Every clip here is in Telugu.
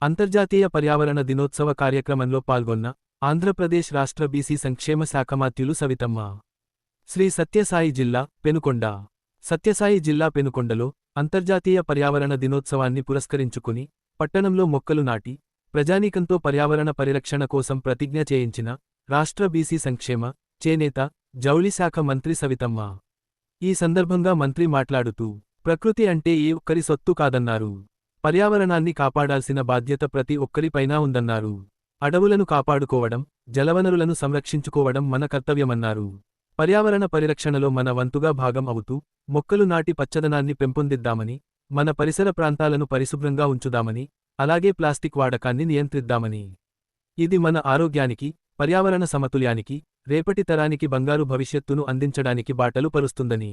అంతర్జాతీయ పర్యావరణ దినోత్సవ కార్యక్రమంలో పాల్గొన్న ఆంధ్రప్రదేశ్ రాష్ట్ర బీసీ సంక్షేమ శాఖ మంత్రులు సవితమ్మ. శ్రీ సత్యసాయి జిల్లా పెనుకొండ. సత్యసాయి జిల్లా పెనుకొండలో అంతర్జాతీయ పర్యావరణ దినోత్సవాన్ని పురస్కరించుకుని పట్టణంలో మొక్కలు నాటి ప్రజానీకంతో పర్యావరణ పరిరక్షణ కోసం ప్రతిజ్ఞ చేయించిన రాష్ట్ర బీసీ సంక్షేమ, చేనేత, జౌళి శాఖ మంత్రి సవితమ్మ. ఈ సందర్భంగా మంత్రి మాట్లాడుతూ ప్రకృతి అంటే ఏ ఒక్కరి సొత్తు కాదన్నారు. పర్యావరణాన్ని కాపాడాల్సిన బాధ్యత ప్రతి ఒక్కరిపైనా ఉందన్నారు. అడవులను కాపాడుకోవడం, జలవనరులను సంరక్షించుకోవడం మన కర్తవ్యమన్నారు. పర్యావరణ పరిరక్షణలో మన వంతుగా భాగం అవుతూ మొక్కలు నాటి పచ్చదనాన్ని పెంపొందిద్దామని, మన పరిసర ప్రాంతాలను పరిశుభ్రంగా ఉంచుదామని, అలాగే ప్లాస్టిక్ వాడకాన్ని నియంత్రిద్దామని. ఇది మన ఆరోగ్యానికి, పర్యావరణ సమతుల్యానికి, రేపటి తరానికి బంగారు భవిష్యత్తును అందించడానికి బాటలు పరుస్తుందని.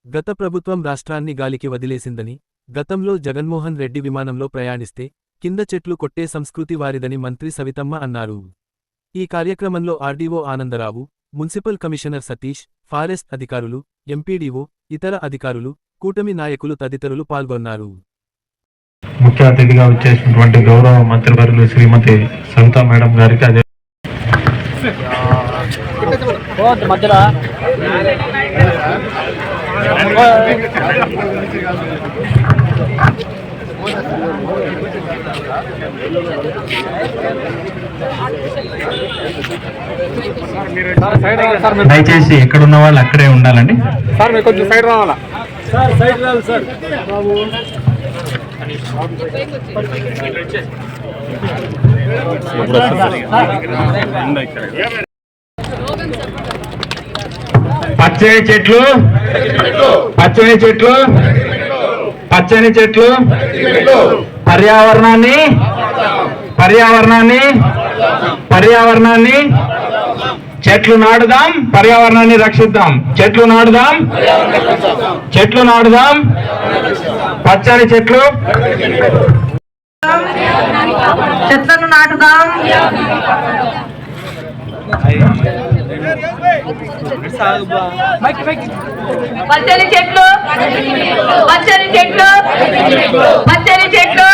గత ప్రభుత్వం రాష్ట్రాన్ని గాలికి వదిలేసిందని, గతంలో జగన్మోహన్ రెడ్డి విమానంలో ప్రయాణిస్తే కింద చెట్లు కొట్టే సంస్కృతి వారిదని మంత్రి సవితమ్మ అన్నారు. ఈ కార్యక్రమంలో RDO Anandarao, municipal commissioner Satish, forest అధికారులు, ఎంపీడీఓ, ఇతర అధికారులు, కూటమి నాయకులు తదితరులు పాల్గొన్నారు. ముఖ్య అతిథిగా వచ్చేసినటువంటి గౌరవ మంత్రివర్యులు శ్రీమతి సవితా మేడం గారికి అదే దయచేసి ఎక్కడున్న వాళ్ళు అక్కడే ఉండాలండి. సార్ మీరు కొంచెం సైడ్ రావాలా సార్, సైడ్ రావాలి సార్. పచ్చని చెట్లు, పచ్చని చెట్లు, పచ్చని చెట్లు, పర్యావరణాన్ని పర్యావరణాన్ని పర్యావరణాన్ని చెట్లు నాటుదాం, పర్యావరణాన్ని రక్షిద్దాం. చెట్లు నాటుదాం, చెట్లు నాటుదాం, పచ్చని చెట్లు, చెట్లను నాటుదాం. పచ్చని చెట్లు, పచ్చని చెట్లు, పచ్చని చెట్లు.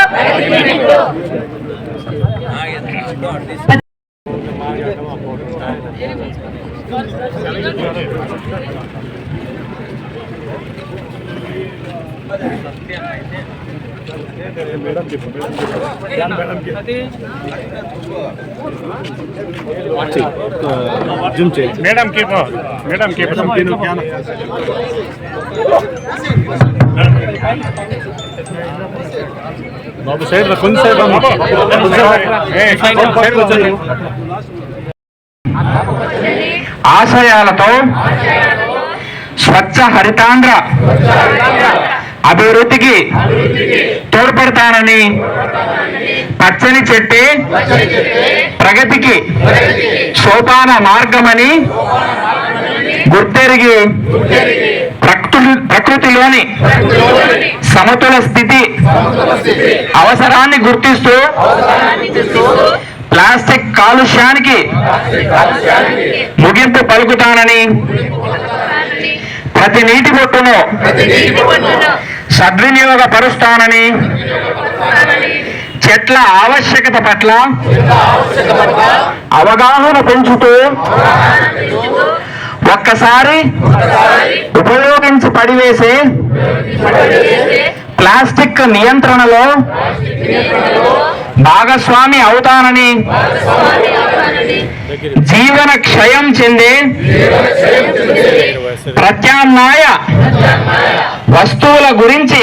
మేడం కి మేడం కి బాబు సైడ్ కొంచెం ఆశయాలతో స్వచ్ఛ హరితాంధ్ర అభివృద్ధికి తోడ్పడతానని, పచ్చని చెట్టే ప్రగతికి సోపాన మార్గమని గుర్తెరిగి ప్రకృతిలోని సమతుల స్థితి అవసరాన్ని గుర్తిస్తూ ప్లాస్టిక్ కాలుష్యానికి ముగింపు పలుకుతానని, ప్రతి నీటి బొట్టును సద్వినియోగపరుస్తానని, చెట్ల ఆవశ్యకత పట్ల అవగాహన పెంచుతూ ఒక్కసారి ఉపయోగించి పడివేసే ప్లాస్టిక్ నియంత్రణలో భాగస్వామి అవుతానని, జీవన క్షయం చెందే ప్రత్యామ్నాయ వస్తువుల గురించి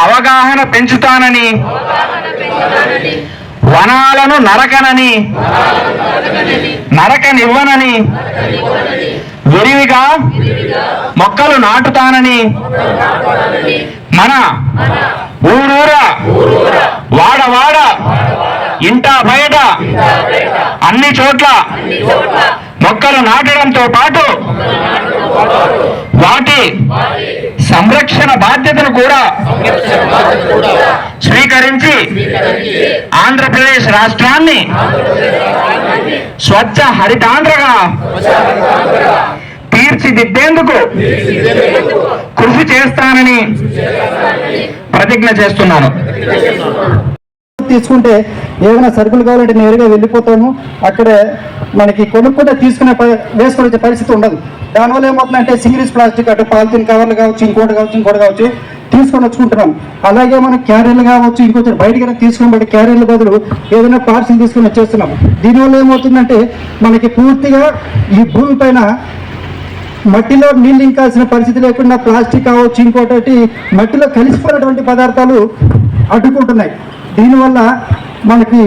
అవగాహన పెంచుతానని, వనాలను నరకనివ్వనని, విరివిగా మొక్కలు నాటుతానని, మన ఊరూరా వాడవాడ ఇంటా బయట అన్ని చోట్ల మొక్కలు నాటడంతో పాటు వాటి సంరక్షణ బాధ్యతను కూడా స్వీకరించి ఆంధ్రప్రదేశ్ రాష్ట్రాన్ని స్వచ్ఛ హరితాంధ్రగా తీర్చిదిద్దేందుకు కృషి చేస్తానని ప్రతిజ్ఞ చేస్తున్నాను. తీసుకుంటే ఏదైనా సరుకులు కావాలంటే నేరుగా వెళ్ళిపోతాము, అక్కడే మనకి కొనుక్కుంటే వేసుకునే వచ్చే పరిస్థితి ఉండదు. దానివల్ల ఏమవుతుందంటే సింగిల్ యూజ్ ప్లాస్టిక్ అటు పాలిథిన్ కవర్లు కావచ్చు, ఇంకోటి కావచ్చు తీసుకొని వచ్చుకుంటున్నాం. అలాగే మనం క్యారియర్లు కావచ్చు, ఇంకొంచెం బయటికి తీసుకొని బట్టి క్యారియర్ల బదులు ఏదైనా పార్సిల్ తీసుకొని వచ్చేస్తున్నాం. దీనివల్ల ఏమవుతుందంటే మనకి పూర్తిగా ఈ భూమి పైన మట్టిలో నీళ్ళు ఇంకాల్సిన పరిస్థితి లేకుండా ప్లాస్టిక్ కావచ్చు, ఇంకోటి మట్టిలో కలిసిపోయినటువంటి పదార్థాలు అడ్డుకుంటున్నాయి. దీనివల్ల మనకి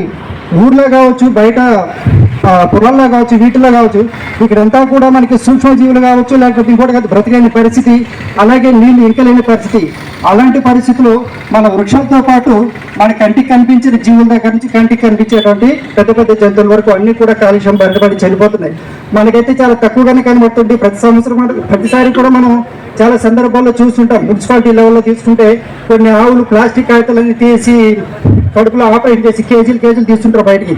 ఊర్లో కావచ్చు, బయట పొలాల్లో కావచ్చు, వీటిలో కావచ్చు, ఇక్కడంతా కూడా మనకి సూక్ష్మజీవులు కావచ్చు, లేకపోతే ఇంకోటి బ్రతికలేని పరిస్థితి, అలాగే నీళ్లు ఇంకలేని పరిస్థితి. అలాంటి పరిస్థితులు మన వృక్షాలతో పాటు మన కంటికి కనిపించిన జీవుల దగ్గర నుంచి కంటికి కనిపించేటువంటి పెద్ద పెద్ద జంతువుల వరకు అన్ని కూడా కాలుష్యం బయటపడి చనిపోతున్నాయి. మనకైతే చాలా తక్కువగానే కనబడుతుంది. ప్రతిసారి కూడా మనం చాలా సందర్భాల్లో చూస్తుంటాం. మున్సిపాలిటీ లెవెల్లో తీసుకుంటే కొన్ని ఆవులు ప్లాస్టిక్ కాగితాలన్నీ తీసి కడుపులో ఆపరేట్ చేసి కేజీలు తీస్తుంటారు బయటికి.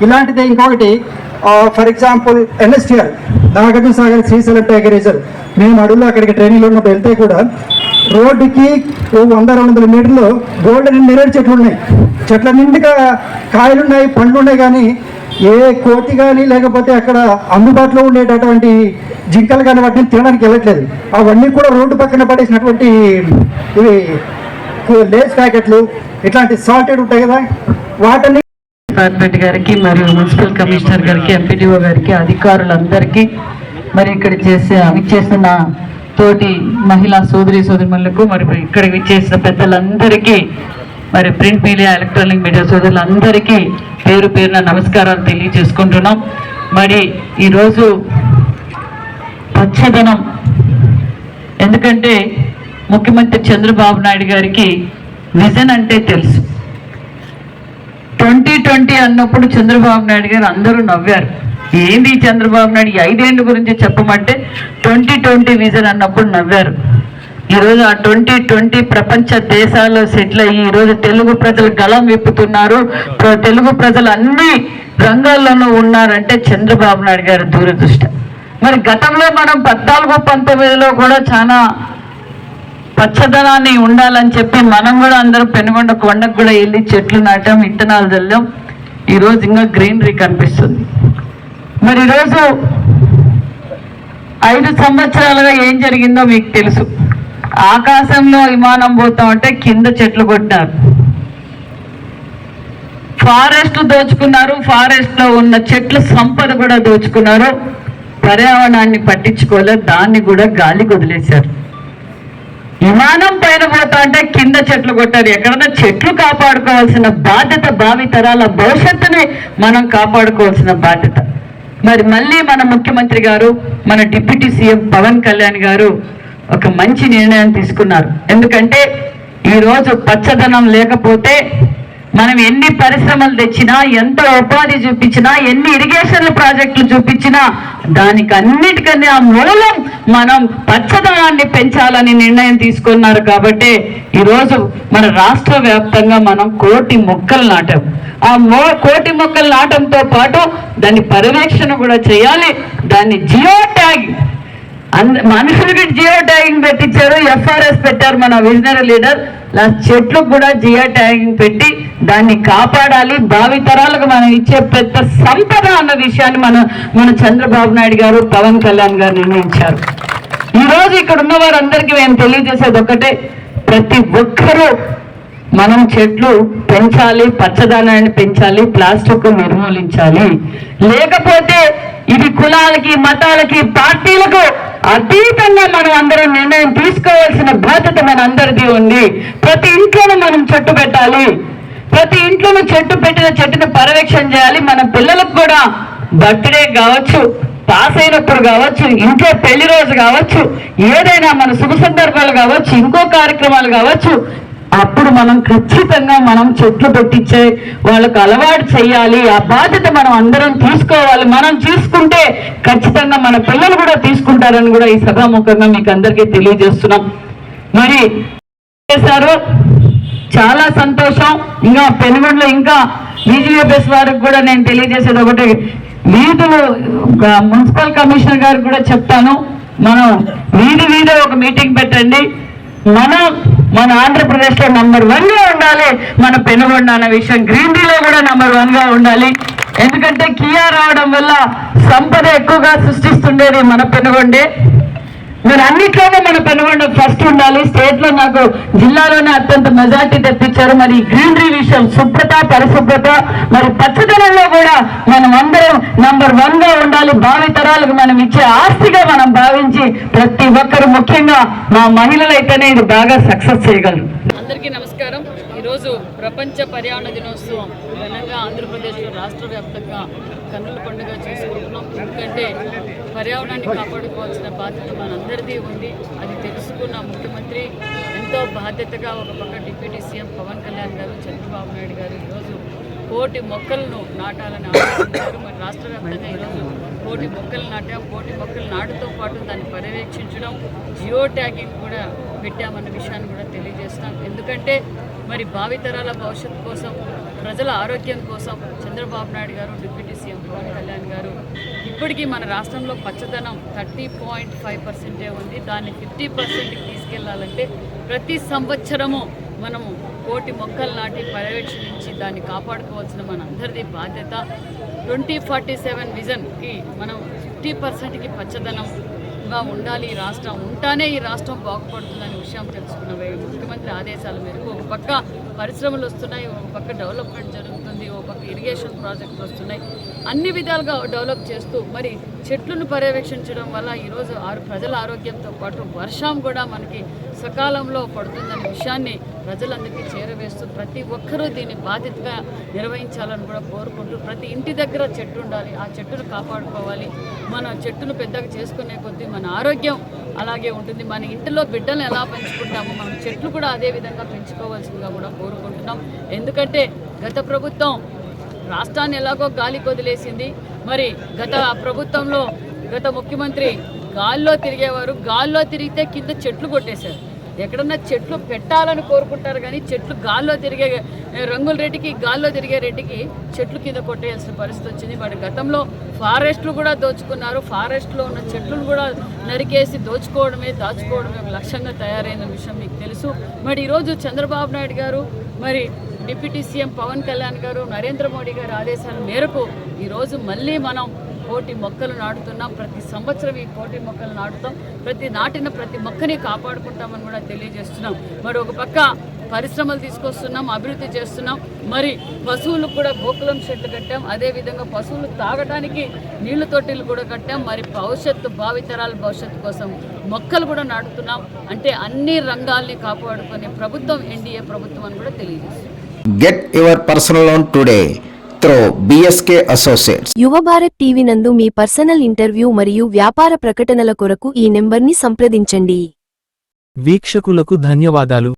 ఇలాంటిదే ఇంకొకటి, for example NSTR Nagarjuna Sagar Srisailam tiger reserve, మేము అడవుల్లో అక్కడికి ట్రైనింగ్లో ఉన్నప్పుడు వెళ్తే కూడా రోడ్డుకి 100-200 మీటర్లు గోల్డెన్ నెరేడు చెట్లు ఉన్నాయి. చెట్ల నిండుగా కాయలున్నాయి, పండ్లు ఉన్నాయి, కానీ ఏ కోతి కానీ లేకపోతే అక్కడ అందుబాటులో ఉండేటటువంటి జింకలు కానీ వాటిని తినడానికి వెళ్ళట్లేదు. అవన్నీ కూడా రోడ్డు పక్కన పడేసినటువంటి ఇవి లేస్ ప్యాకెట్లు, ఇట్లాంటి సాల్టెడ్ ఉంటాయి కదా, వాటిని డిపార్ట్మెంట్ గారికి మరియు మున్సిపల్ కమిషనర్ గారికి, ఎంపీడీఓ గారికి, అధికారులందరికీ, మరి ఇక్కడ విచ్చేసిన తోటి మహిళా సోదరిమణులకు, మరి ఇక్కడ విచ్చేసిన పెద్దలందరికీ, మరి ప్రింట్ మీడియా, ఎలక్ట్రానిక్ మీడియా సోదరులందరికీ పేరు పేరున నమస్కారాలు తెలియజేసుకుంటున్నాం. మరి ఈరోజు పచ్చదనం, ఎందుకంటే ముఖ్యమంత్రి చంద్రబాబు నాయుడు గారికి విజన్ అంటే తెలుసు. 2020 అన్నప్పుడు చంద్రబాబు నాయుడు గారు అందరూ నవ్వారు. ఏంది చంద్రబాబు నాయుడు 5 ఏళ్ళ గురించి చెప్పమంటే 2020 విజన్ అన్నప్పుడు నవ్వారు. ఈరోజు ఆ 2020 ప్రపంచ దేశాల్లో సెటిల్ అయ్యి ఈరోజు తెలుగు ప్రజలు గళం విప్పుతున్నారు. తెలుగు ప్రజలు అన్ని రంగాల్లోనూ ఉన్నారంటే చంద్రబాబు నాయుడు గారి దూరదృష్టి. మరి గతంలో మనం 14-19లో కూడా చాలా పచ్చదనాన్ని ఉండాలని చెప్పి మనం కూడా అందరూ పెనుగొండ కొండకు కూడా వెళ్ళి చెట్లు నాటాం, విత్తనాలు చల్లాం. ఈరోజు ఇంకా గ్రీనరీ కనిపిస్తుంది. మరి ఈరోజు 5 సంవత్సరాలుగా ఏం జరిగిందో మీకు తెలుసు. ఆకాశంలో విమానం పోతామంటే కింద చెట్లు కొట్టినారు, ఫారెస్ట్ దోచుకున్నారు, ఫారెస్ట్ లో ఉన్న చెట్లు సంపద కూడా దోచుకున్నారు, పర్యావరణాన్ని పట్టించుకోలేదు, దాన్ని కూడా గాలికి వదిలేశారు. విమానం పైన పోతా అంటే కింద చెట్లు కొట్టారు. ఎక్కడన్నా చెట్లు కాపాడుకోవాల్సిన బాధ్యత, భావి తరాల భవిష్యత్తుని మనం కాపాడుకోవాల్సిన బాధ్యత. మరి మళ్ళీ మన ముఖ్యమంత్రి గారు, మన డిప్యూటీ సీఎం పవన్ కళ్యాణ్ గారు ఒక మంచి నిర్ణయం తీసుకున్నారు. ఎందుకంటే ఈరోజు పచ్చదనం లేకపోతే మనం ఎన్ని పరిశ్రమలు తెచ్చినా, ఎంత ఉపాధి చూపించినా, ఎన్ని ఇరిగేషన్ ప్రాజెక్టులు చూపించినా దానికి అన్నిటికన్నా మూలం మనం పచ్చదనాన్ని పెంచాలని నిర్ణయం తీసుకున్నారు. కాబట్టి ఈరోజు మన రాష్ట్ర వ్యాప్తంగా మనం 1,00,00,000 మొక్కలు నాటాం. ఆ 1,00,00,000 మొక్కలు నాటంతో పాటు దాన్ని పర్యవేక్షణ కూడా చేయాలి. దాన్ని జియో ట్యాగ్, మనుషులకి జియో ట్యాగింగ్ పెట్టించారు, FRS పెట్టారు మన విజనరీ లీడర్. చెట్లు కూడా జియో ట్యాగింగ్ పెట్టి దాన్ని కాపాడాలి. భావి తరాలకు మనం ఇచ్చే పెద్ద సంపద అన్న విషయాన్ని మన చంద్రబాబు నాయుడు గారు, పవన్ కళ్యాణ్ గారు నిర్ణయించారు. ఈరోజు ఇక్కడ ఉన్న వారందరికీ మేము తెలియజేసేది ఒకటే, ప్రతి ఒక్కరూ మనం చెట్లు పెంచాలి, పచ్చదనాన్ని పెంచాలి, ప్లాస్టిక్ నిర్మూలించాలి. లేకపోతే ఇది కులాలకి, మతాలకి, పార్టీలకు అతీతంగా మనం అందరం నిర్ణయం తీసుకోవాల్సిన బాధ్యత మన అందరిది ఉంది. ప్రతి ఇంట్లోనూ మనం చెట్టు పెట్టాలి, ప్రతి ఇంట్లోనూ చెట్టు పెట్టిన చెట్టును పర్యవేక్షణ చేయాలి. మన పిల్లలకు కూడా బర్త్డే కావచ్చు, పాస్ అయినప్పుడు కావచ్చు, ఇంట్లో పెళ్లి రోజు కావచ్చు, ఏదైనా మన శుభ సందర్భాలు కావచ్చు, ఇంకో కార్యక్రమాలు కావచ్చు, అప్పుడు మనం ఖచ్చితంగా మనం చెట్లు పెట్టించే వాళ్ళకు అలవాటు చేయాలి. ఆ బాధ్యత మనం అందరం తీసుకోవాలి. మనం తీసుకుంటే ఖచ్చితంగా మన పిల్లలు కూడా తీసుకుంటారని కూడా ఈ సభాముఖంగా మీకు అందరికీ తెలియజేస్తున్నాం. మరి చేశారు, చాలా సంతోషం. ఇంకా పెనుగొండలో ఇంకా BGFS వారికి కూడా నేను తెలియజేసేది ఒకటి, వీధులు మున్సిపల్ కమిషనర్ గారికి కూడా చెప్తాను, మనం వీధి ఒక మీటింగ్ పెట్టండి. మన ఆంధ్రప్రదేశ్ లో నంబర్ 1 గా ఉండాలి. మన పెనుగొండ అనే విషయం గ్రీనరీలో కూడా నంబర్ 1 గా ఉండాలి. ఎందుకంటే కియా రావడం వల్ల సంపద ఎక్కువగా సృష్టిస్తుండేది మన పెనుగొండే. మరి అన్నిట్లోనే మన పెనుగొండ ఫస్ట్ ఉండాలి. స్టేట్ లో నాకు జిల్లాలోనే అత్యంత మెజార్టీ తెప్పించారు. మరి గ్రీనరీ విషయం, శుభ్రత, పరిశుభ్రత, మరి పచ్చదనంలో కూడా మనం అందరం నంబర్ 1 గా ఉండాలి. భావి తరాలకు మనం ఇచ్చే ఆస్తిగా మనం భావించి ప్రతి ఒక్కరు, ముఖ్యంగా మా మహిళలైతేనే ఇది బాగా సక్సెస్ చేయగలరు. అందరికీ నమస్కారం. ఈరోజు ప్రపంచ పర్యావరణ దినోత్సవం ఘనంగా ఆంధ్రప్రదేశ్లో రాష్ట్ర వ్యాప్తంగా కన్నుల పండుగ చేసుకుంటున్నాం. ఎందుకంటే పర్యావరణాన్ని కాపాడుకోవాల్సిన బాధ్యత మనందరిది ఉంది. అది తెలుసుకున్న ముఖ్యమంత్రి ఎంతో బాధ్యతగా ఒక పక్క డిప్యూటీ సీఎం పవన్ కళ్యాణ్ గారు, చంద్రబాబు నాయుడు గారు ఈరోజు 1,000,000 మొక్కలను నాటాలని ఆలోచించారు. మరి రాష్ట్ర వ్యాప్తంగా ఈరోజు 1,000,000 మొక్కలు నాటాం. 1,000,000 మొక్కలు నాటుతో పాటు దాన్ని పర్యవేక్షించడం, జియో ట్యాగింగ్ కూడా పెట్టామన్న విషయాన్ని కూడా తెలియజేస్తాం. ఎందుకంటే మరి భావితరాల భవిష్యత్తు కోసం, ప్రజల ఆరోగ్యం కోసం చంద్రబాబు నాయుడు గారు, డిప్యూటీ సీఎం పవన్ కళ్యాణ్ గారు ఇప్పటికీ మన రాష్ట్రంలో పచ్చదనం 30.5% ఉంది. దాన్ని 50%కి తీసుకెళ్లాలంటే ప్రతి సంవత్సరము మనము 1,000,000 మొక్కలు నాటి పర్యవేక్షించి దాన్ని కాపాడుకోవాల్సిన మన అందరిది బాధ్యత. 2047 విజన్కి మనం 50%కి పచ్చదనంగా ఉండాలి. ఈ రాష్ట్రం ఉంటానే ఈ రాష్ట్రం బాగుపడుతుందనే విషయం తెలుసుకున్న ముఖ్యమంత్రి ఆదేశాల మేరకు ఒక పక్క పరిశ్రమలు వస్తున్నాయి, ఒక పక్క డెవలప్మెంట్ జరుగుతుంది, ఒక పక్క ఇరిగేషన్ ప్రాజెక్టులు వస్తున్నాయి. అన్ని విధాలుగా డెవలప్ చేస్తూ మరి చెట్లను పర్యవేక్షించడం వల్ల ఈరోజు ప్రజల ఆరోగ్యంతో పాటు వర్షం కూడా మనకి సకాలంలో పడుతుందనే విషయాన్ని ప్రజలందరికీ చేరవేస్తూ ప్రతి ఒక్కరూ దీన్ని బాధ్యతగా నిర్వహించాలని కూడా కోరుకుంటూ ప్రతి ఇంటి దగ్గర చెట్టు ఉండాలి. ఆ చెట్టును కాపాడుకోవాలి. మన చెట్టును పెద్దగా చేసుకునే కొద్దీ మన ఆరోగ్యం అలాగే ఉంటుంది. మన ఇంటిలో బిడ్డలను ఎలా పెంచుకుంటామో మనం చెట్లు కూడా అదే విధంగా పెంచుకోవాల్సిందిగా కూడా కోరుకుంటున్నాం. ఎందుకంటే గత ప్రభుత్వం రాష్ట్రాన్ని ఎలాగో గాలి వదిలేసింది. మరి గత ప్రభుత్వంలో గత ముఖ్యమంత్రి గాల్లో తిరిగేవారు. గాల్లో తిరిగితే కింద చెట్లు కొట్టేశారు. ఎక్కడన్నా చెట్లు పెట్టాలని కోరుకుంటారు కానీ చెట్లు గాల్లో తిరిగే రంగుల రెడ్డికి, గాల్లో తిరిగే రెడ్డికి చెట్లు కింద కొట్టేయాల్సిన పరిస్థితి వచ్చింది. మరి గతంలో ఫారెస్ట్లు కూడా దోచుకున్నారు. ఫారెస్ట్లో ఉన్న చెట్లను కూడా నరికేసి దాచుకోవడమే ఒక లక్ష్యంగా తయారైన విషయం మీకు తెలుసు. మరి ఈరోజు చంద్రబాబు నాయుడు గారు, మరి డిప్యూటీ సీఎం పవన్ కళ్యాణ్ గారు, నరేంద్ర మోడీ గారి ఆదేశాల మేరకు ఈరోజు మళ్ళీ మనం 1,000,000 మొక్కలు నాటుతున్నాం. ప్రతి సంవత్సరం ఈ 1,000,000 మొక్కలు నాటుతాం. నాటిన ప్రతి మొక్కని కాపాడుకుంటామని కూడా తెలియజేస్తున్నాం. మరి ఒక పక్క పరిశ్రమలు తీసుకొస్తున్నాం, అభివృద్ధి చేస్తున్నాం. మరి పశువులకు కూడా గోకులం షెడ్లు కట్టాం. అదేవిధంగా పశువులు తాగడానికి నీళ్ల తొట్టిలు కూడా కట్టాం. మరి భావితరాల భవిష్యత్తు కోసం మొక్కలు కూడా నాటుతున్నాం. అంటే అన్ని రంగాల్ని కాపాడుకునే ప్రభుత్వం ఎన్డీఏ ప్రభుత్వం అని కూడా తెలియజేస్తున్నాం. Get your personal loan today through BSK Associates. యువ భారత్ టీవీ నందు మీ పర్సనల్ ఇంటర్వ్యూ మరియు వ్యాపార ప్రకటనల కొరకు ఈ నెంబర్ని సంప్రదించండి. వీక్షకులకు ధన్యవాదాలు.